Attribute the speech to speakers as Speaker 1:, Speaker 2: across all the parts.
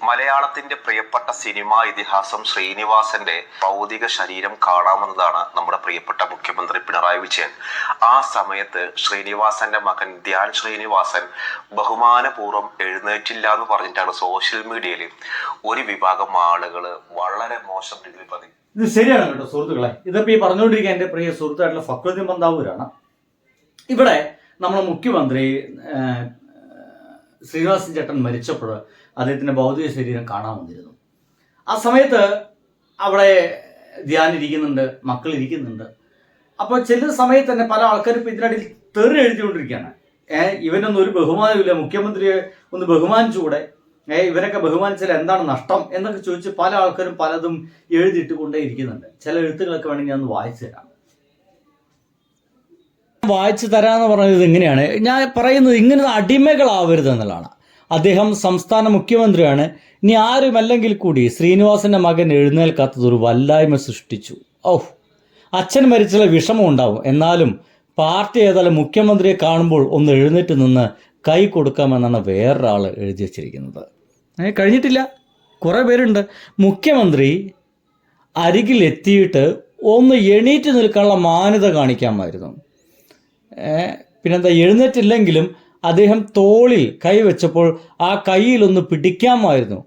Speaker 1: മലയാളത്തിന്റെ പ്രിയപ്പെട്ട സിനിമാ ഇതിഹാസം ശ്രീനിവാസന്റെ ഭൗതിക ശരീരം കാണാമെന്നതാണ് നമ്മുടെ പ്രിയപ്പെട്ട മുഖ്യമന്ത്രി പിണറായി വിജയൻ. ആ സമയത്ത് ശ്രീനിവാസന്റെ മകൻ ധ്യാൻ ശ്രീനിവാസൻ ബഹുമാനപൂർവ്വം എഴുന്നേറ്റില്ല എന്ന് പറഞ്ഞിട്ടാണ് സോഷ്യൽ മീഡിയയിൽ ഒരു വിഭാഗം ആളുകൾ വളരെ മോശം രീതിയിൽ പറഞ്ഞു.
Speaker 2: ഇത് ശരിയാണ് കേട്ടോ സുഹൃത്തുക്കളെ. ഇതിപ്പോ ഈ പറഞ്ഞുകൊണ്ടിരിക്കുക എൻ്റെ പ്രിയ സുഹൃത്തായിട്ടുള്ള ഫക്രുദ്ദീൻ പന്താവൂരാണ്. ഇവിടെ നമ്മുടെ മുഖ്യമന്ത്രി ശ്രീനിവാസൻ ചേട്ടൻ മരിച്ചപ്പോൾ അദ്ദേഹത്തിൻ്റെ ഭൗതിക ശരീരം കാണാൻ വന്നിരുന്നു. ആ സമയത്ത് അവിടെ ധ്യാൻ ഇരിക്കുന്നുണ്ട്, മക്കൾ ഇരിക്കുന്നുണ്ട്. അപ്പോൾ ചില സമയത്ത് തന്നെ പല ആൾക്കാരും ഇപ്പം ഇതിനിടയിൽ തെറി എഴുതിക്കൊണ്ടിരിക്കുകയാണ്. ഇവനൊന്നും ഒരു ബഹുമാനമില്ല, മുഖ്യമന്ത്രിയെ ഒന്ന് ബഹുമാനിച്ചുകൂടെ, ഇവരൊക്കെ ബഹുമാനിച്ചാൽ എന്താണ് നഷ്ടം എന്നൊക്കെ ചോദിച്ച് പല ആൾക്കാരും പലതും എഴുതിയിട്ട് കൊണ്ടേ ഇരിക്കുന്നുണ്ട്. ചില എഴുത്തുകളൊക്കെ വേണമെങ്കിൽ ഞാൻ ഒന്ന് വായിച്ചു തരാം. വായിച്ചു തരാമെന്ന് പറയുന്നത് ഇങ്ങനെയാണ്. ഞാൻ പറയുന്നത് ഇങ്ങനെ അടിമകളാവരുത് എന്നുള്ളതാണ്. അദ്ദേഹം സംസ്ഥാന മുഖ്യമന്ത്രിയാണ്. ഇനി ആരുമല്ലെങ്കിൽ കൂടി ശ്രീനിവാസന്റെ മകൻ എഴുന്നേൽക്കാത്തത് ഒരു വല്ലായ്മ സൃഷ്ടിച്ചു. അച്ഛൻ മരിച്ചുള്ള വിഷമം ഉണ്ടാവും, എന്നാലും പാർട്ടി ഏതായാലും മുഖ്യമന്ത്രിയെ കാണുമ്പോൾ ഒന്ന് എഴുന്നേറ്റ് നിന്ന് കൈ കൊടുക്കാമെന്നാണ് വേറൊരാൾ എഴുതി വച്ചിരിക്കുന്നത്. കഴിഞ്ഞിട്ടില്ല, കുറേ പേരുണ്ട്. മുഖ്യമന്ത്രി അരികിൽ എത്തിയിട്ട് ഒന്ന് എണീറ്റ് നിൽക്കാനുള്ള മാന്യത കാണിക്കാമായിരുന്നു. പിന്നെന്താ, എഴുന്നേറ്റില്ലെങ്കിലും അദ്ദേഹം തോളിൽ കൈവച്ചപ്പോൾ ആ കൈയിലൊന്ന് പിടിക്കാമായിരുന്നു.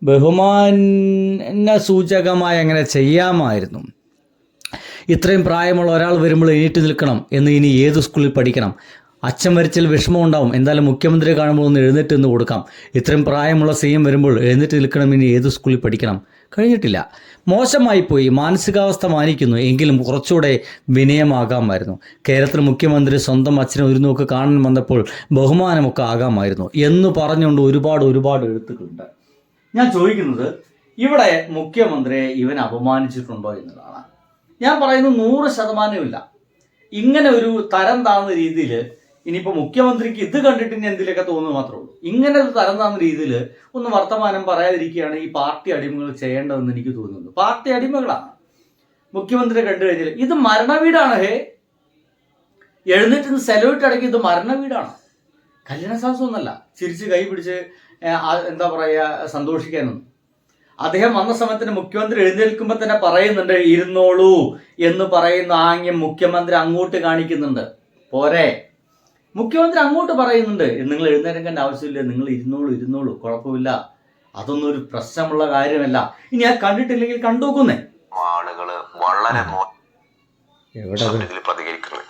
Speaker 2: ബഹുമാന സൂചകമായി അങ്ങനെ ചെയ്യാമായിരുന്നു. ഇത്രയും പ്രായമുള്ള ഒരാൾ വരുമ്പോൾ എണീറ്റ് നിൽക്കണം എന്ന് ഇനി ഏത് സ്കൂളിൽ പഠിക്കണം? അച്ഛൻ മരിച്ചാൽ വിഷമം ഉണ്ടാവും, എന്തായാലും മുഖ്യമന്ത്രിയെ കാണുമ്പോൾ ഒന്ന് എഴുന്നേറ്റ് നിന്ന് കൊടുക്കാം. ഇത്രയും പ്രായമുള്ള CM വരുമ്പോൾ എഴുന്നേറ്റ് നിൽക്കണം, ഇനി ഏത് സ്കൂളിൽ പഠിക്കണം? കഴിഞ്ഞിട്ടില്ല. മോശമായി പോയി, മാനസികാവസ്ഥ മാനിക്കുന്നു, എങ്കിലും കുറച്ചുകൂടെ വിനയമാകാമായിരുന്നു. കേരളത്തിൽ മുഖ്യമന്ത്രി സ്വന്തം അച്ഛനെ ഒരു നോക്ക് കാണാൻ വന്നപ്പോൾ ബഹുമാനമൊക്കെ ആകാമായിരുന്നു എന്ന് പറഞ്ഞുകൊണ്ട് ഒരുപാട് എഴുത്തുകളുണ്ട്. ഞാൻ ചോദിക്കുന്നത്, ഇവിടെ മുഖ്യമന്ത്രിയെ ഇവൻ അപമാനിച്ചിട്ടുണ്ടോ എന്നുള്ളതാണ്. ഞാൻ പറയുന്നത് 100% ഇങ്ങനെ ഒരു തരം താഴ്ന്ന രീതിയിൽ ഇനിയിപ്പോൾ മുഖ്യമന്ത്രിക്ക് ഇത് കണ്ടിട്ട് ഇനി എന്തിലൊക്കെ തോന്നുന്നു മാത്രമേ ഉള്ളൂ. ഇങ്ങനെ ഒരു തരം താഴ്ന്ന രീതിയിൽ ഒന്ന് വർത്തമാനം പറയാതിരിക്കുകയാണ് ഈ പാർട്ടി അടിമകൾ ചെയ്യേണ്ടതെന്ന് എനിക്ക് തോന്നുന്നു. പാർട്ടി അടിമകളാണ്. മുഖ്യമന്ത്രിയെ കണ്ടു കഴിഞ്ഞാൽ ഇത് മരണവീടാണ്. എഴുന്നേറ്റ് സെലവിട്ട് അടക്കി ഇത് മരണവീടാണ്, കല്യാണ സാഹസമൊന്നുമല്ല. ചിരിച്ച് കൈ പിടിച്ച് എന്താ പറയുക, സന്തോഷിക്കാനൊന്നും. അദ്ദേഹം വന്ന സമയത്തിന് മുഖ്യമന്ത്രി എഴുന്നേൽക്കുമ്പോൾ തന്നെ പറയുന്നുണ്ട് ഇരുന്നോളൂ എന്ന് പറയുന്ന ആംഗ്യം മുഖ്യമന്ത്രി അങ്ങോട്ട് കാണിക്കുന്നുണ്ട്. പോരെ, മുഖ്യമന്ത്രി അങ്ങോട്ട് പറയുന്നുണ്ട് നിങ്ങൾ എഴുന്നേൽക്കേണ്ട ആവശ്യമില്ല, നിങ്ങൾ ഇരുന്നോളൂ, കുഴപ്പമില്ല, അതൊന്നും ഒരു പ്രശ്നമുള്ള കാര്യമല്ല. ഇനി ആ കണ്ടിട്ടില്ലെങ്കിൽ കണ്ടുനോക്കുന്നേ
Speaker 1: ആളുകള് വളരെ പ്രതികരിക്കുന്നത്.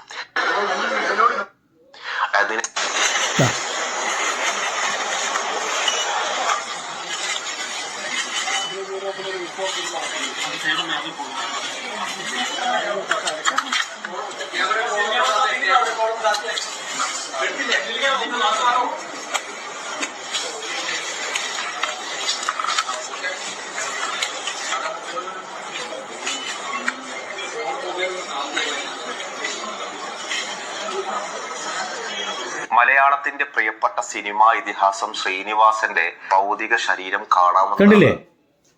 Speaker 1: മലയാളത്തിന്റെ പ്രിയപ്പെട്ട സിനിമാ ഇതിഹാസം ശ്രീനിവാസന്റെ ഭൗതിക ശരീരം
Speaker 2: കണ്ടില്ലേ?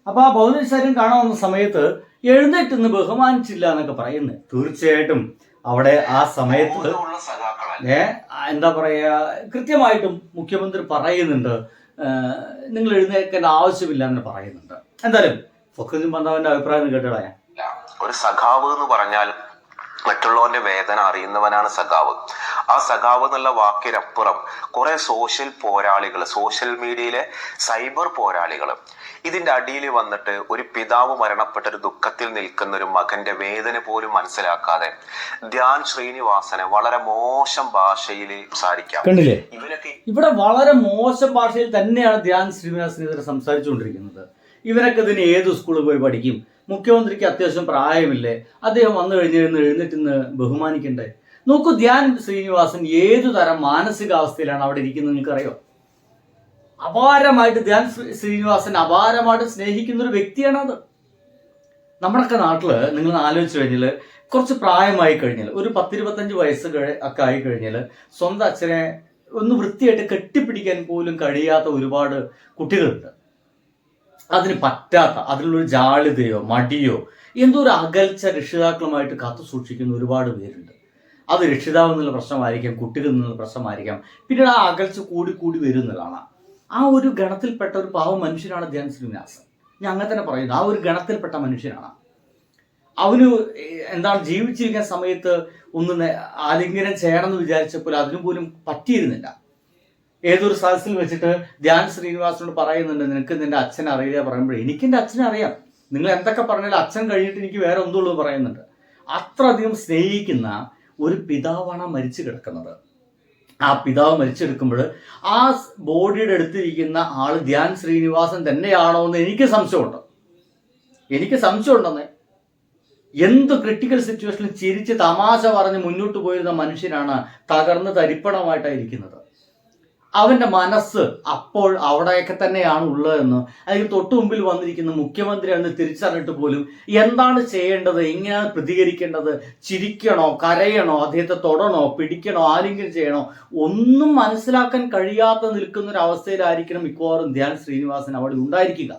Speaker 2: അപ്പൊ ആ ഭൗതിക ശരീരം കാണാൻ വന്ന സമയത്ത് എഴുന്നേറ്റ് ബഹുമാനിച്ചില്ല എന്നൊക്കെ പറയുന്നത്. തീർച്ചയായിട്ടും അവിടെ ആ സമയത്ത് എന്താ പറയാ, കൃത്യമായിട്ടും മുഖ്യമന്ത്രി പറയുന്നുണ്ട് നിങ്ങൾ എഴുന്നേൽക്കേണ്ട ആവശ്യമില്ല എന്ന് പറയുന്നുണ്ട്. എന്തായാലും ഫക്രുദ്ദീൻ പന്താവിന്റെ അഭിപ്രായം കേട്ടോളാ.
Speaker 1: ഒരു സഖാവ് എന്ന് പറഞ്ഞാൽ മറ്റുള്ളവന്റെ വേദന അറിയുന്നവനാണ് സഖാവ്. ആ സഖാവ് എന്നുള്ള വാക്കിനപ്പുറം കുറെ സോഷ്യൽ പോരാളികൾ, സോഷ്യൽ മീഡിയയിലെ സൈബർ പോരാളികൾ ഇതിന്റെ അടിയിൽ വന്നിട്ട് ഒരു പിതാവ് മരണപ്പെട്ട ഒരു ദുഃഖത്തിൽ നിൽക്കുന്ന ഒരു മകന്റെ വേദന പോലും മനസ്സിലാക്കാതെ ധ്യാൻ ശ്രീനിവാസനെ വളരെ മോശം ഭാഷയിൽ സംസാരിക്കാം.
Speaker 2: കണ്ടില്ലേ, ഇവിടെ വളരെ മോശം ഭാഷയിൽ തന്നെയാണ് ധ്യാൻ ശ്രീനിവാസനെതിരെ സംസാരിച്ചുകൊണ്ടിരിക്കുന്നത്. ഇവരൊക്കെ ഇതിന് ഏത് സ്കൂളിൽ പോയി പഠിക്കും? മുഖ്യമന്ത്രിക്ക് അത്യാവശ്യം പ്രായമില്ലേ? അദ്ദേഹം വന്നു എഴുന്നേറ്റ് ബഹുമാനിക്കണ്ടേ? നോക്കൂ, ധ്യാൻ ശ്രീനിവാസൻ ഏതു തരം മാനസികാവസ്ഥയിലാണ് അവിടെ ഇരിക്കുന്നത് നിങ്ങൾക്കറിയോ? അപാരമായിട്ട് ധ്യാൻ ശ്രീനിവാസൻ അപാരമായിട്ട് സ്നേഹിക്കുന്ന ഒരു വ്യക്തിയാണ് അത്. നമ്മുടെയൊക്കെ നാട്ടില് നിങ്ങൾ ആലോചിച്ചു കഴിഞ്ഞാൽ കുറച്ച് പ്രായമായി കഴിഞ്ഞാൽ, ഒരു 10-25 വയസ്സ് ഒക്കെ ആയി കഴിഞ്ഞാൽ സ്വന്തം അച്ഛനെ ഒന്ന് വൃത്തിയായിട്ട് കെട്ടിപ്പിടിക്കാൻ പോലും കഴിയാത്ത ഒരുപാട് കുട്ടികളുണ്ട്. അതിന് പറ്റാത്ത, അതിലുള്ളൊരു ജാള്യതയോ മടിയോ എന്തോ ഒരു അകൽച്ച രക്ഷിതാക്കളുമായിട്ട് കാത്തു സൂക്ഷിക്കുന്ന ഒരുപാട് പേരുണ്ട്. അത് രക്ഷിതാവ് എന്നുള്ള പ്രശ്നമായിരിക്കാം, കുട്ടികളിൽ നിന്നുള്ള പ്രശ്നമായിരിക്കാം. പിന്നീട് ആ അകൽച്ച കൂടി കൂടി വരുന്നതാണ്. ആ ഒരു ഗണത്തിൽപ്പെട്ട ഒരു പാവ മനുഷ്യനാണ് ധ്യാൻ ശ്രീനിവാസൻ. ഞാൻ അങ്ങനെ തന്നെ പറയുന്നു, ആ ഒരു ഗണത്തിൽപ്പെട്ട മനുഷ്യനാണ്. അവന് എന്താണ് ജീവിച്ചിരിക്കുന്ന സമയത്ത് ഒന്ന് ആലിംഗനം ചെയ്യണമെന്ന് വിചാരിച്ചപ്പോൾ അതിനു പോലും പറ്റിയിരുന്നില്ല. ഏതൊരു സദസ്സിൽ വെച്ചിട്ട് ധ്യാൻ ശ്രീനിവാസനോട് പറയുന്നുണ്ട്, നിനക്ക് നിന്റെ അച്ഛനെ അറിയില്ല. പറയുമ്പോൾ എനിക്ക് എൻ്റെ അച്ഛനെ അറിയാം, നിങ്ങൾ എന്തൊക്കെ പറഞ്ഞാലും അച്ഛൻ കഴിഞ്ഞിട്ട് എനിക്ക് വേറെ എന്തുള്ളൂ പറയുന്നുണ്ട്. അത്രയധികം സ്നേഹിക്കുന്ന ഒരു പിതാവാണ് മരിച്ചു കിടക്കുന്നത്. ആ പിതാവ് മരിച്ചെടുക്കുമ്പോൾ ആ ബോഡിയുടെ അടുത്തിരിക്കുന്ന ആൾ ധ്യാൻ ശ്രീനിവാസൻ തന്നെയാണോ എന്ന് എനിക്ക് സംശയമുണ്ടെന്ന്. എന്ത് ക്രിട്ടിക്കൽ സിറ്റുവേഷനിൽ ചിരിച്ച് തമാശ പറഞ്ഞ് മുന്നോട്ട് പോയിരുന്ന മനുഷ്യനാണ് തകർന്ന് തരിപ്പണമായിട്ടായിരിക്കുന്നത്. അവൻ്റെ മനസ്സ് അപ്പോൾ അവിടെയൊക്കെ തന്നെയാണ് ഉള്ളതെന്ന്, അതിന് തൊട്ടു മുമ്പിൽ വന്നിരിക്കുന്ന മുഖ്യമന്ത്രിയാണെന്ന് തിരിച്ചറിഞ്ഞിട്ട് പോലും എന്താണ് ചെയ്യേണ്ടത്, എങ്ങനെയാണ് പ്രതികരിക്കേണ്ടത്, ചിരിക്കണോ കരയണോ, അദ്ദേഹത്തെ തൊടണോ പിടിക്കണോ ആരെങ്കിലും ചെയ്യണോ, ഒന്നും മനസ്സിലാക്കാൻ കഴിയാതെ നിൽക്കുന്ന ഒരു അവസ്ഥയിലായിരിക്കണം മിക്കവാറും ധ്യാൻ ശ്രീനിവാസൻ അവിടെ ഉണ്ടായിരിക്കുക.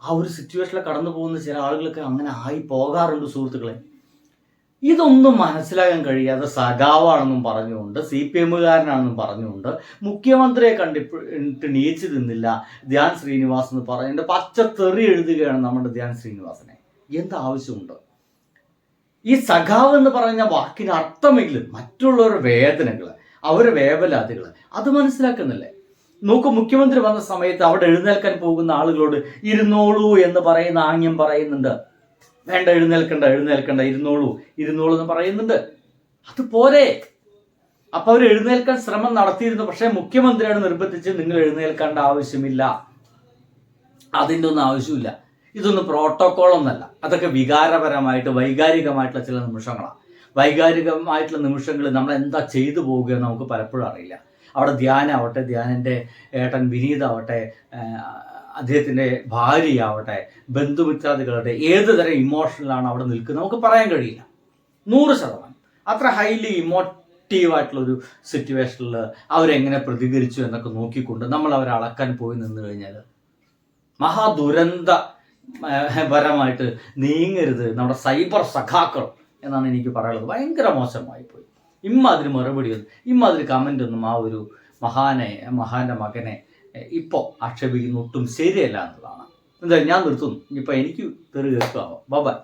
Speaker 2: ആ ഒരു സിറ്റുവേഷനിൽ കടന്നു പോകുന്ന ചില ആളുകൾക്ക് അങ്ങനെ ആയി പോകാറുണ്ട് സുഹൃത്തുക്കളെ. ഇതൊന്നും മനസ്സിലാക്കാൻ കഴിയാതെ സഖാവാണെന്നും പറഞ്ഞുകൊണ്ട് CPM-കാരനാണെന്നും പറഞ്ഞുകൊണ്ട് മുഖ്യമന്ത്രിയെ കണ്ടിട്ട് നീച്ചു തിന്നില്ല ധ്യാൻ ശ്രീനിവാസൻ എന്ന് പറയുന്നത് പച്ചത്തെറി എഴുതുകയാണ് നമ്മുടെ ധ്യാൻ ശ്രീനിവാസനെ. എന്താവശ്യമുണ്ട്? ഈ സഖാവ് എന്ന് പറഞ്ഞ വാക്കിന് അർത്ഥമെങ്കിലും മറ്റുള്ളവരുടെ വേദനകൾ, അവരുടെ വേവലാതികൾ അത് മനസ്സിലാക്കുന്നില്ലേ? നോക്കൂ, മുഖ്യമന്ത്രി വന്ന സമയത്ത് അവിടെ എഴുന്നേൽക്കാൻ പോകുന്ന ആളുകളോട് ഇരുന്നോളൂ എന്ന് പറയുന്ന ആംഗ്യം പറയുന്നുണ്ട്. വേണ്ട, എഴുന്നേൽക്കണ്ട, ഇരുന്നോളൂ എന്ന് പറയുന്നുണ്ട്. അതുപോലെ അപ്പൊ അവർ എഴുന്നേൽക്കാൻ ശ്രമം നടത്തിയിരുന്നു. പക്ഷേ മുഖ്യമന്ത്രിയാണ് നിർബന്ധിച്ച് നിങ്ങൾ എഴുന്നേൽക്കേണ്ട ആവശ്യമില്ല, അതിൻ്റെ ഒന്നും ആവശ്യമില്ല. ഇതൊന്നും പ്രോട്ടോക്കോൾ ഒന്നല്ല. അതൊക്കെ വികാരപരമായിട്ട് വൈകാരികമായിട്ടുള്ള ചില നിമിഷങ്ങളാണ്. വൈകാരികമായിട്ടുള്ള നിമിഷങ്ങളിൽ നമ്മൾ എന്താ ചെയ്തു പോകുക എന്ന് നമുക്ക് പലപ്പോഴും അറിയില്ല. അവിടെ ധ്യാനാവട്ടെ, ധ്യാനൻ്റെ ഏട്ടൻ വിനീതാവട്ടെ, അദ്ദേഹത്തിൻ്റെ ഭാര്യയാവട്ടെ, ബന്ധുമിത്രാദികളുടെ ഏത് തരം ഇമോഷണലാണ് അവിടെ നിൽക്കുന്നത് നമുക്ക് പറയാൻ കഴിയില്ല. 100% അത്ര ഹൈലി ഇമോട്ടീവായിട്ടുള്ളൊരു സിറ്റുവേഷനിൽ അവരെങ്ങനെ പ്രതികരിച്ചു എന്നൊക്കെ നോക്കിക്കൊണ്ട് നമ്മൾ അവരെ അളക്കാൻ പോയി നിന്ന് കഴിഞ്ഞാൽ മഹാദുരന്ത പരമായിട്ട് നീങ്ങരുത് നമ്മുടെ സൈബർ സഖാക്കൾ എന്നാണ് എനിക്ക് പറയാനുള്ളത്. ഭയങ്കര മോശമായിപ്പോയി. ഇമ്മാതിരി മറുപടിയൊന്നും, ഇമ്മാതിരി കമൻ്റൊന്നും ആ ഒരു മഹാന്റെ മകനെ ഇപ്പോൾ ആക്ഷേപിക്കുന്ന ഒട്ടും ശരിയല്ല എന്നുള്ളതാണ്. എന്തായാലും ഞാൻ നിർത്തുന്നു. ഇപ്പം എനിക്ക് തെറി കേൾക്കാമോ. ബൈ.